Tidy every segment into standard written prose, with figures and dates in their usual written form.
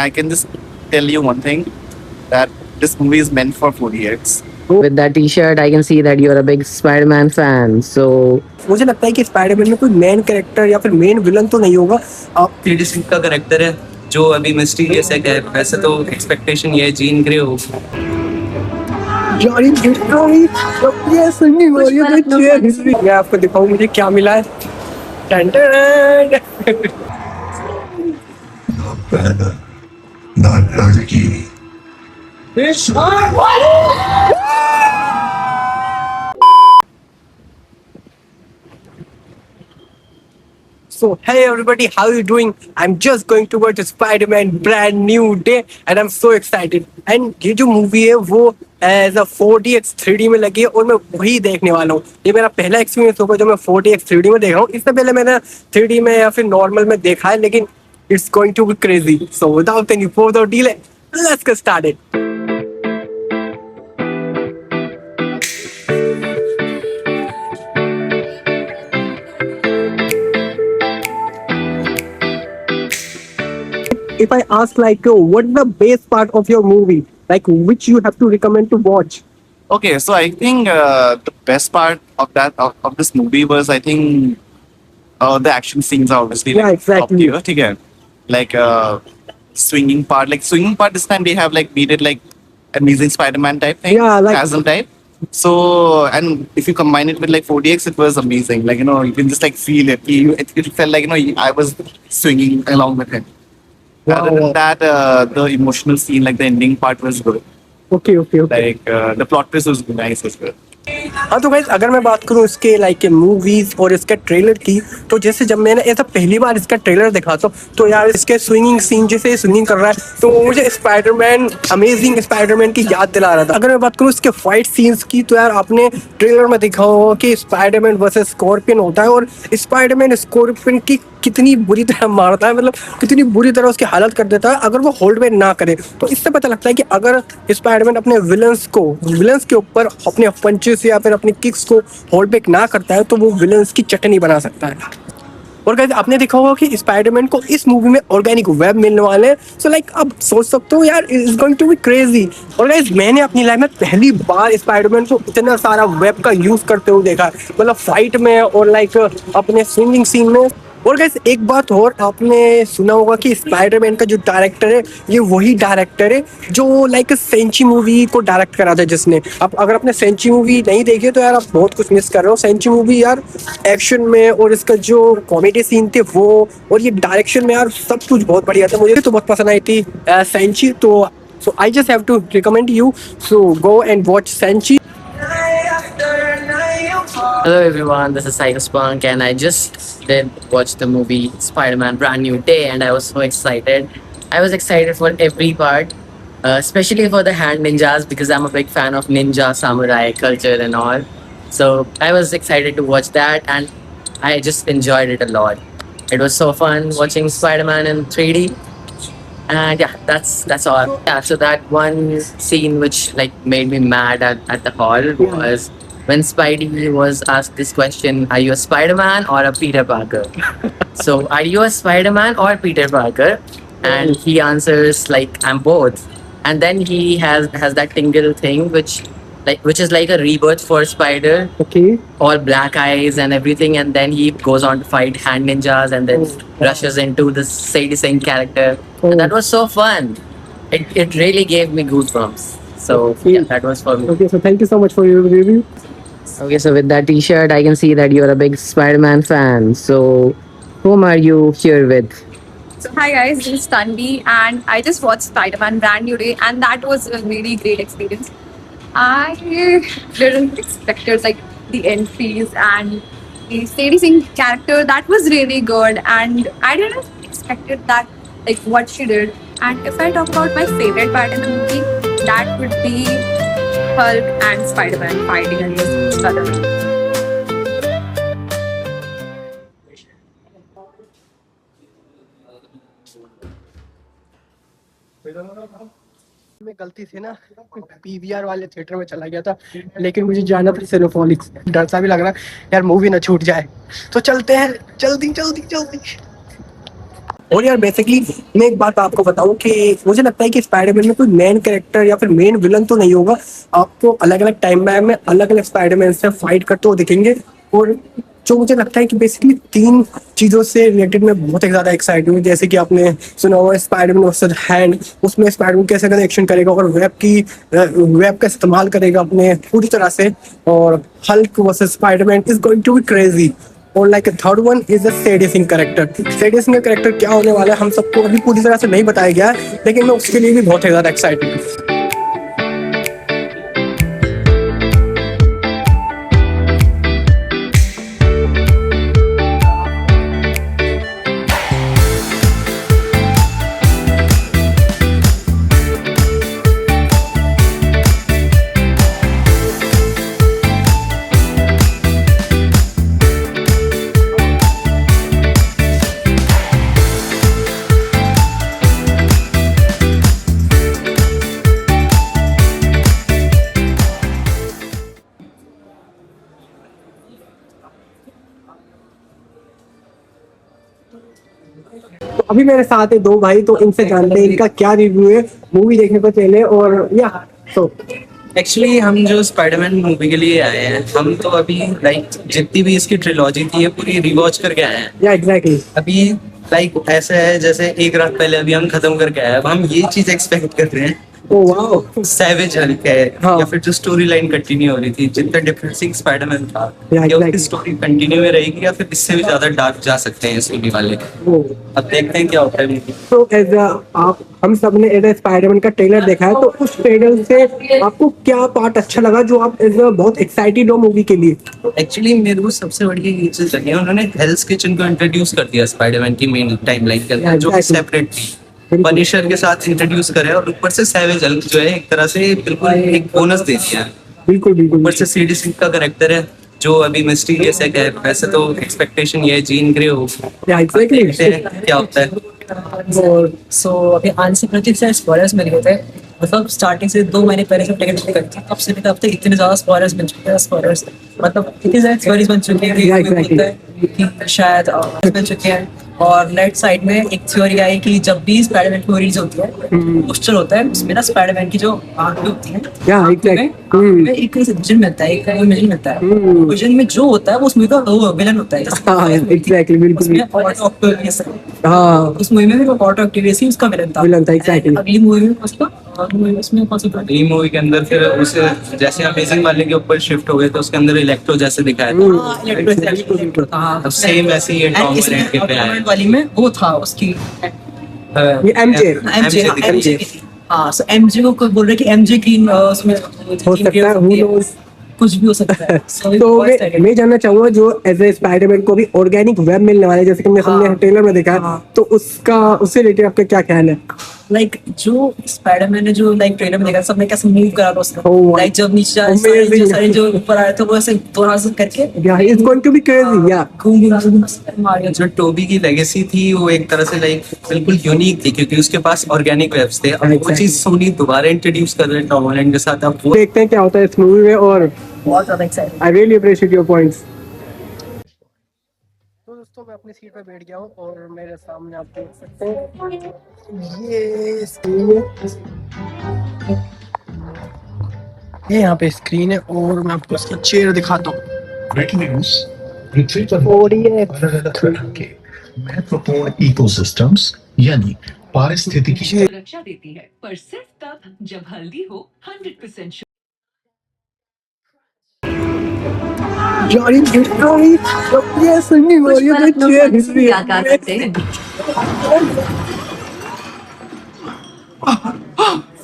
I can just tell you one thing that this movie is meant for 4DX. With that T-shirt, I can see that you're a big Spider-Man fan. So मुझे लगता है कि Spiderman में कोई main character या फिर main villain तो नहीं होगा। आप पीडी सिंह का करेक्टर है जो अभी मिस्टीरियस है। वैसे तो एक्सपेक्टेशन ये है जीन ग्रे हो। जानी ये सुननी हो रही है। मैं आपको दिखाऊं मुझे क्या मिला है। टन टन। not Nargi. So hey everybody, how are you doing? I'm just going to watch Spider-Man brand new day and I'm so excited. And ये जो मूवी है वो एज अ 4DX 3D में लगी है और मैं वही देखने वाला हूँ। ये मेरा पहला एक्सपीरियंस होगा जो मैं 4DX 3D में देख रहा हूँ। इससे पहले मैंने 3D में या फिर नॉर्मल में देखा है, लेकिन it's going to be crazy. So without any further delay, let's get started. If I ask like what's the best part of your movie, like which you have to recommend to watch? Okay, so I think the best part of of this movie was I think the action scenes are obviously Yeah, like exactly. top tier. Okay, like swinging part. Like swinging part this time they have like made it like Amazing Spider-Man type thing. Yeah, like- Chasm type. So and if you combine it with like 4DX, it was amazing. Like you can just like feel it. It felt like I was swinging along with it. Other than that, the emotional scene, like the ending part, was good. Okay. Like the plot twist was nice as well. हाँ तो guys अगर मैं बात करूँ इसके like movies और इसके trailer की, तो जैसे जब मैंने ऐसा पहली बार इसका ट्रेलर देखा तो यार इसके स्विंगिंग सीन, जैसे स्विंगिंग कर रहा है तो मुझे स्पाइडरमैन, अमेजिंग स्पाइडरमैन की याद दिला रहा था। अगर मैं बात करूँ इसके फाइट सीन्स की, तो यार आपने ट्रेलर में देखा होगा कि स्पाइडरमैन वर्सेस स्कॉर्पियन होता है और स्पाइडरमैन स्कॉर्पियन की कितनी बुरी तरह मारता है, मतलब कितनी बुरी तरह उसकी हालत कर देता है अगर वो होल्ड बैक ना करे। तो इससे पता लगता है कि अगर स्पाइडरमैन अपने विलन्स के ऊपर अपने पंचेस या फिर अपनी किक्स को होल्ड बैक ना करता है तो वो विलन्स की चटनी बना सकता है। और गाइस आपने देखा होगा कि स्पाइडरमैन को इस मूवी में ऑर्गेनिक वेब मिलने वाले हैं। सो लाइक आप सोच सकते हो यार is going to be crazy. और गाइस मैंने अपनी लाइफ में पहली बार स्पाइडरमैन को इतना सारा वेब का यूज करते हुए देखा, मतलब फाइट में और लाइक अपने स्विमिंग सीन में। और गाइस एक बात और, आपने सुना होगा कि स्पाइडरमैन का जो डायरेक्टर है ये वही डायरेक्टर है जो लाइक सेंची मूवी को डायरेक्ट करा था जिसने। अब अगर आपने सेंची मूवी नहीं देखी तो यार आप बहुत कुछ मिस कर रहे हो। सेंची मूवी यार एक्शन में और इसका जो कॉमेडी सीन थे वो और ये डायरेक्शन में यार सब कुछ बहुत बढ़िया था। मुझे तो बहुत पसंद आई थी सेंची। तो so I just have to recommend you, so go and watch सेंची। hello everyone, this is Cyberpunk and I just did watch the movie Spider-Man Brand New Day and I was so excited. I was excited for every part, especially for the hand ninjas because I'm a big fan of ninja samurai culture and all. So I was excited to watch that and I just enjoyed it a lot. It was so fun watching Spider-Man in 3D. And yeah, that's all. Yeah, so that one scene which like made me mad at the hall was when Spidey was asked this question, are you a Spider-Man or a Peter Parker? So are you a Spider-Man or Peter Parker? And he answers like I'm both. And then he has that tingle thing which is like a rebirth for Spider, Okay. all black eyes and everything, and then he goes on to fight hand ninjas and then rushes into the Sadie Singh character. And that was so fun. It really gave me goosebumps. So yeah, that was for me. Okay, so thank you so much for your review. Okay, so with that T-shirt, I can see that you're a big Spider-Man fan. So, whom are you here with? So hi guys, this is Tanvi and I just watched Spider-Man Brand New Day and that was a really great experience. I didn't expect it, like the entries and the Sadie Singh character, that was really good and I didn't expect it that like what she did. And if I talk about my favorite part in the movie, that would be Hulk and Spider-Man fighting against each other. मैं गलती से ना PVR वाले theatre में चला गया था, लेकिन मुझे जाना था सिनेपॉलिक्स। डर सा भी लग रहा है यार मूवी ना छूट जाए। तो चलते हैं जल्दी जल्दी जल्दी। और यार बेसिकली मैं एक बात आपको बताऊं कि मुझे लगता है कि स्पाइडरमैन में कोई मेन कैरेक्टर या फिर मेन विलन तो नहीं होगा। आपको अलग अलग टाइम में अलग अलग स्पाइडरमैन से फाइट करते हुए दिखेंगे। और जो मुझे लगता है कि बेसिकली तीन चीजों से रिलेटेड मैं बहुत ही ज्यादा एक्साइटेड हूँ। जैसे कि आपने सुना होगा स्पाइडरमैन वर्सेस हैंड, उसमें स्पाइडरमैन कैसे अगर एक्शन करेगा और वेब का इस्तेमाल करेगा अपने पूरी तरह से। और Hulk versus Spiderman is going to be crazy. और like third one is a Sadie Sink character. Sadie Sink का कैरेक्टर क्या होने वाला है हम सबको अभी पूरी तरह से नहीं बताया गया है, लेकिन मैं उसके लिए भी बहुत ही ज्यादा एक्साइटेड हूँ। तो अभी मेरे साथ है दो भाई, तो इनसे जानते हैं इनका क्या रिव्यू है मूवी देखने को पहले। और या तो एक्चुअली हम जो स्पाइडरमैन मूवी के लिए आए हैं, हम तो अभी लाइक जितनी भी इसकी ट्रिलॉजी थी ये पूरी रिवॉच करके आए हैं। या एग्जैक्टली अभी लाइक ऐसा है जैसे एक रात पहले अभी हम खत्म करके आए हैं। अब हम ये चीज एक्सपेक्ट कर रहे हैं ओ वाओ सैवेज हल्क है, हाँ। या फिर जो स्टोरी लाइन कंटिन्यू हो रही थी, जितना डिफरेंसिंग स्पाइडरमैन था, Yeah, या उसकी exactly. स्टोरी कंटिन्यू में रहेगी या फिर इससे भी ज्यादा डार्क जा सकते हैं स्टोरी वाले। अब देखते हैं क्या होता है। तो एज आप हम सब ने एज स्पाइडरमैन का ट्रेलर देखा है, तो उस ट्रेलर से आपको क्या पार्ट अच्छा लगा जो आप एज बहुत एक्साइटेड हो मूवी के लिए? एक्चुअली मेरे को सबसे बड़ी ये चीज लगी है, उन्होंने हेल्स किचन को इंट्रोड्यूस कर दिया स्पाइडरमैन की मेन टाइमलाइन के अंदर, जो exactly. सेपरेट थी। पनिशर के साथ इंट्रोड्यूस करे और ऊपर से सैवेज हल्क जो है एक तरह से बिल्कुल एक बोनस दे दिया है। बिल्कुल बिल्कुल ऊपर से सीडी सिंह का कैरेक्टर है जो अभी मिस्टीरियस है। वैसे तो एक्सपेक्टेशन ये है जीन ग्रे हो, या एग्जैक्टली। देखते हैं क्या होता है। और सो अभी आंसर प्रतीक से स्पॉयलर्स मिल गए थे। मतलब स्टार्टिंग से 2 महीने पहले से टिकट बुक करी थी, तब से लेकर अब तक इतने ज्यादा स्पॉयलर्स बन चुके हैं। स्पॉयलर्स मतलब इतनी ज्यादा स्टोरीज बन चुकी है कि Yeah, कोई exactly. बोलता है कि शायद बन चुके हैं। और नेट साइड में एक थ्योरी आई कि जब भी स्पाइडरमैन की रिलीज होती है, पोस्टर होता है उसमें ना स्पाइडरमैन की जो आंखें होती हैं, या में एग्जैक्टली। एक विजन मिलता है, एक विजन मिलता है। विजन में जो होता है वो उस मूवी का वो विलन होता है। जैसे हाँ एग्जैक्टली बिल्कुल। उसमें ऑटो ऑक्टेवियस है, हाँ उस मूवी में भी ऑटो ऑक्टेवियस ही उसका विलन था। विलन था, exactly. अगली मूवी में उसका उसमें कौन सा था? अगली मूवी के अंदर फिर उसे जैसे अमेजिंग वाले के ऊपर शिफ्ट हो गए तो उसके अंदर इलेक्ट्रो जैसे दिखाया था। हाँ, इलेक्ट्रो था। हाँ, अब सेम ऐसे ही टॉम And इसमें हॉलैंड के पे आया। Aquaman वाली में वो था उसकी ये MJ एमजे। हाँ, सो एमजे को कोई बोल रहे कि एमजे की उसमें हो सकता है, who knows? कुछ भी हो सकता है। So, तो बहुत excited। मैं जानना चाहूंगा जो एज ए स्पाइडरमैन को भी ऑर्गेनिक वेब मिलने वाला है, जैसे कि हमने हाँ। ट्रेलर में देखा है, हाँ। तो उससे रिलेटेड आपका क्या ख्याल है? लाइक जो स्पाइडरमैन ने जो लाइक ट्रेलर में देखा सबने कैसे मूव करा था उसने। Oh, लाइक जब नीचे amazing. सारे जो ऊपर आए थे वो ऐसे दोनों हाथ से करके या it's going to be crazy या घूम घूम मार गया। जो टोबी की लेगेसी थी वो एक तरह से लाइक बिल्कुल यूनिक थी क्योंकि उसके पास ऑर्गेनिक वेब्स थे। अब वो Exactly. चीज सोनी दोबारा इंट्रोड्यूस कर रहे हैं टॉम हॉलैंड के साथ। अब वो देखते हैं क्या होता है इस मूवी में। और बहुत ज्यादा excited. I really appreciate your points. तो दोस्तों मैं अपनी सीट पर बैठ गया हूँ और मेरे सामने आप देख सकते हैं ये स्क्रीन है। ये यहाँ पे स्क्रीन है और मैं आपको इसकी चेयर दिखाता हूँ। ब्रेकिंग न्यूज पृथ्वी पर और ये अलग-अलग तरह के महत्वपूर्ण इकोसिस्टम्स यानी पारिस्थितिकी सुरक्षा देती है, पर सिर्फ तब जब हल्दी हो 100% यार ये लिटरली जब ये सिंगिंग हो रही है तो चेयर हिल रही है। क्या कर सकते हैं।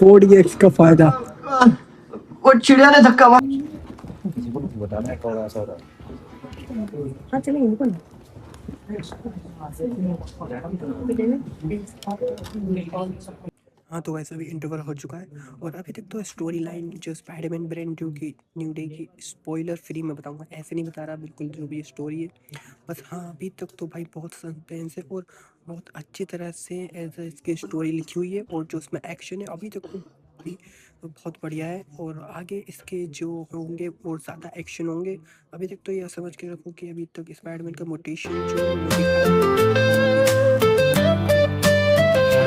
4DX का फायदा। और चिड़िया ने धक्का मार। हाँ तो वैसे भी इंटरवल हो चुका है और अभी तक तो स्टोरी लाइन जो स्पाइडरमैन ब्रांड न्यू डे की स्पॉइलर फ्री में बताऊंगा, ऐसे नहीं बता रहा बिल्कुल जो भी स्टोरी है बस। हाँ अभी तक तो भाई बहुत सस्पेंस है और बहुत अच्छी तरह से एज इसकी स्टोरी लिखी हुई है और जो उसमें एक्शन है अभी तक तो भी बहुत बढ़िया है। और आगे इसके जो होंगे और ज़्यादा एक्शन होंगे। अभी तक तो यह समझ के रखो कि अभी तक स्पाइडरमैन का मोटिवेशन जो In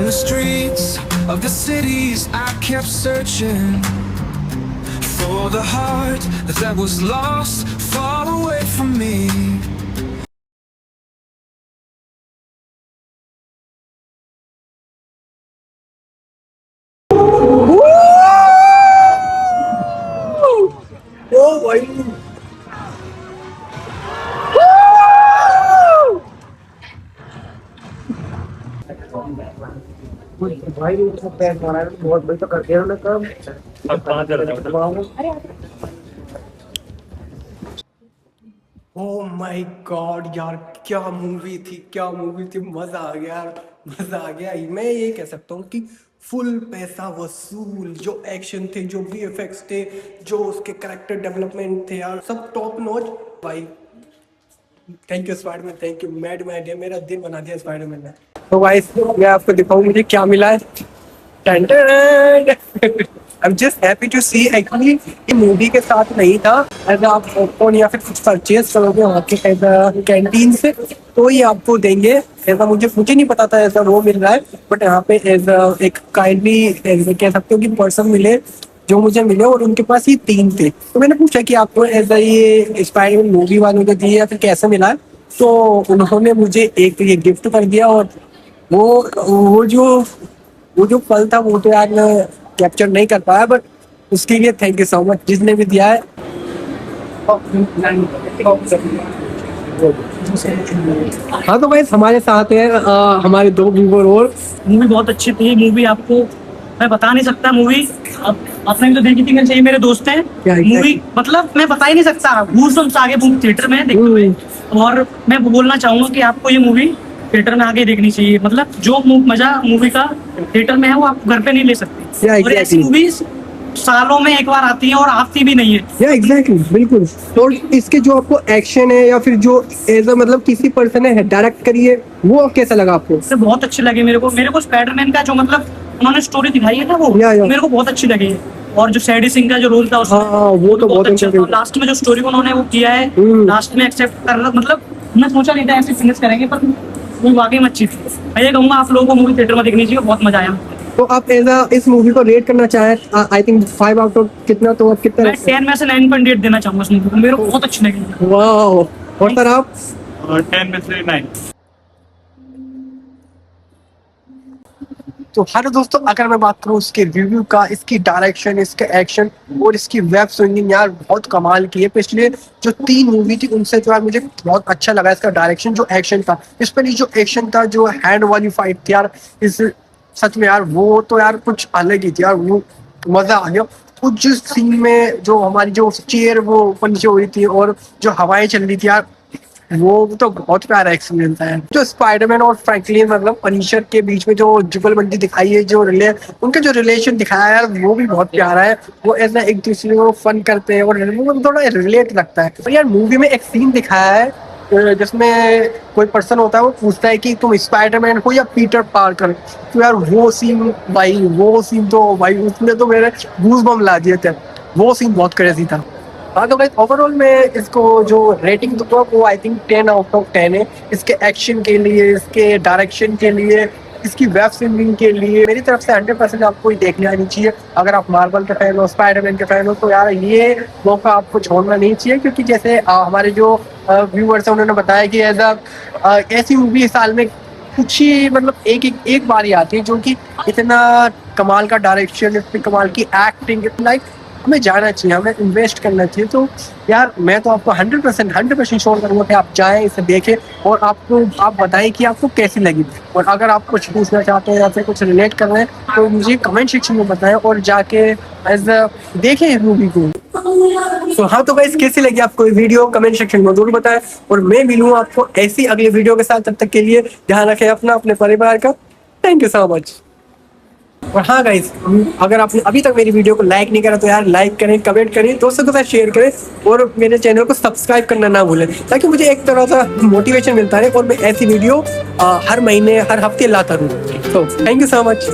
the streets of the cities, I kept searching for the heart that was lost far away from me. ओ भाई भाई बहुत बड़ी तो कर दिया उन्होंने काम। ओह माय गॉड यार, क्या मूवी थी, क्या मूवी थी, मजा आ गया यार, मजा आ गया। मैं ये कह सकता हूँ कि फुल पैसा वसूल। जो एक्शन थे, जो वीएफएक्स थे, जो उसके कैरेक्टर डेवलपमेंट थे यार, सब टॉप नॉच भाई। Thank you Spiderman, thank you, mad idea, मेरा दिन बना दिया स्पाइडरमैन ने। तो गाइस मैं आपको दिखाऊं मुझे क्या मिला है। I am just happy to see. Actually ये मूवी के साथ नहीं था, एज आप पॉपकॉर्न या फिर कुछ परचेज करोगे वहाँ के एज कैंटीन से तो ये आपको देंगे। ऐसा मुझे नहीं पता था ऐसा वो मिल रहा है, बट यहाँ पे एज एक काइंडली कह सकते हो कि पर्सन मिले जो मुझे मिले, और उनके पास ये 3 थे। तो मैंने पूछा कि आपको ऐसा ये स्पाइडरमैन मूवी वालों ने दिए या फिर कैसे मिला है, तो उन्होंने मुझे एक ये गिफ्ट कर दिया। और वो जो पल था वो तो यार मैं कैप्चर नहीं कर पाया, बट उसके लिए थैंक यू सो मच जिसने भी दिया है। हाँ तो भाई हमारे साथ है हमारे 2 व्यूअर और। मूवी बहुत अच्छी थी। मूवी आपको मैं बता नहीं सकता। मूवी आपने भी तो देखी थी, चाहिए मेरे दोस्त हैं। मूवी मतलब मैं बता ही नहीं सकता। गूज़बम्प्स आ गए थिएटर में देखते हुए। और मैं बोलना चाहूंगा कि आपको ये मूवी थिएटर में आके देखनी चाहिए। मतलब जो मजा मूवी का थिएटर में है वो आप घर पे नहीं ले सकते। और ऐसी मूवीज सालों में एक बार आती है और आती भी नहीं है। एग्जैक्टली बिल्कुल। और इसके जो आपको एक्शन है या फिर जो एज मतलब किसी पर्सन ने डायरेक्ट करी है, वो कैसा लगा आपको? इससे बहुत अच्छे लगे मेरे को स्पाइडरमैन का जो मतलब उन्होंने स्टोरी दिखाई है ना वो मेरे को बहुत अच्छी लगी। और जो सैडी सिंह का जो रोल था उसमें वो तो बहुत अच्छा था। लास्ट में जो स्टोरी उन्होंने वो किया है, लास्ट में एक्सेप्ट करना, मतलब मैं सोचा नहीं था ऐसे फिनिश करेंगे, पर वो वाकई में अच्छी थी। मैं ये कहूँगा आप लोगों को मूवी थिएटर में देखनी चाहिए, बहुत मजा आया। तो आप इस मूवी को रेट करना चाहें, आई थिंक 5 आउट ऑफ कितना, तो आप कितना? मैं 10 में से 9.8 देना चाहूंगा इस मूवी को। मेरे को बहुत अच्छी लगी। वाह। और सर आप? 10 में से 9। तो हेलो दोस्तों, अगर मैं बात करूँ इसके रिव्यू का, इसकी डायरेक्शन, इसके एक्शन और इसकी वेब स्विंगिंग यार बहुत कमाल की है। पिछले जो 3 मूवी थी उनसे जो यार मुझे बहुत अच्छा लगा इसका डायरेक्शन, जो एक्शन था इस पर, जो एक्शन था, जो हैंड वाली फाइट थी यार, इस सच में यार वो तो यार कुछ अलग ही थी यार। वो मजा आ गया। कुछ सीन में जो हमारी जो चेयर वो ऊपर नीचे हो रही थी और जो हवाएं चल रही थी यार, वो तो बहुत प्यारा एक्सपीरियंस है। जो स्पाइडरमैन और फ्रैंकलिन मतलब पनिशर के बीच में जो जुगलबंदी दिखाई है, जो उनका जो रिलेशन दिखाया है यार, वो भी बहुत प्यारा है। वो ऐसा एक दूसरे को फन करते हैं और वो थोड़ा रिलेट लगता है। और यार मूवी में एक सीन दिखाया है जिसमें कोई पर्सन होता है, वो पूछता है कि तुम स्पाइडरमैन हो या पीटर पार्कर। तो यार वो सीन तो भाई उसने तो मेरे गूज़बम्प ला दिए थे। वो सीन बहुत क्रेजी था। हाँ तो गाइस ओवरऑल मैं इसको जो रेटिंग दूंगा वो आई थिंक 10 आउट ऑफ 10 है। इसके एक्शन के लिए, इसके डायरेक्शन के लिए, इसकी वेब स्विंगिंग के लिए मेरी तरफ से 100% आपको ही देखने आनी चाहिए। अगर आप मार्वल के फैन हो, स्पाइडरमैन के फैन हो, तो यार ये मौका आपको छोड़ना नहीं चाहिए। क्योंकि जैसे हमारे जो व्यूअर्स हैं उन्होंने बताया कि ऐसी मूवी साल में कुछ ही मतलब एक बार ही आती है जो कि इतना कमाल का डायरेक्शन, इतनी कमाल की एक्टिंग, लाइक हमें जाना चाहिए, हमें इन्वेस्ट करना चाहिए। तो यार मैं तो आपको 100% श्योर करूँगा कि आप जाएं, इसे देखें और आप बताएं कि आपको कैसी लगी। और अगर आप कुछ पूछना चाहते हैं या फिर कुछ रिलेट कर रहे हैं तो मुझे कमेंट सेक्शन में बताएं और जाके देखें इस मूवी को। तो हाँ तो गाइस कैसी लगी आपको ये वीडियो, कमेंट सेक्शन में जरूर बताएं। और मैं मिलूँ आपको ऐसी अगले वीडियो के साथ। तब तक के लिए ध्यान रखें अपना, अपने परिवार का। Thank you so much. और हाँ गाइस, अगर आपने अभी तक मेरी वीडियो को लाइक नहीं करा तो यार लाइक करें, कमेंट करें, दोस्तों के साथ शेयर करें और मेरे चैनल को सब्सक्राइब करना ना भूलें, ताकि मुझे एक तरह का मोटिवेशन मिलता रहे और मैं ऐसी वीडियो हर महीने, हर हफ्ते लाता रहूँ। तो थैंक यू सो मच।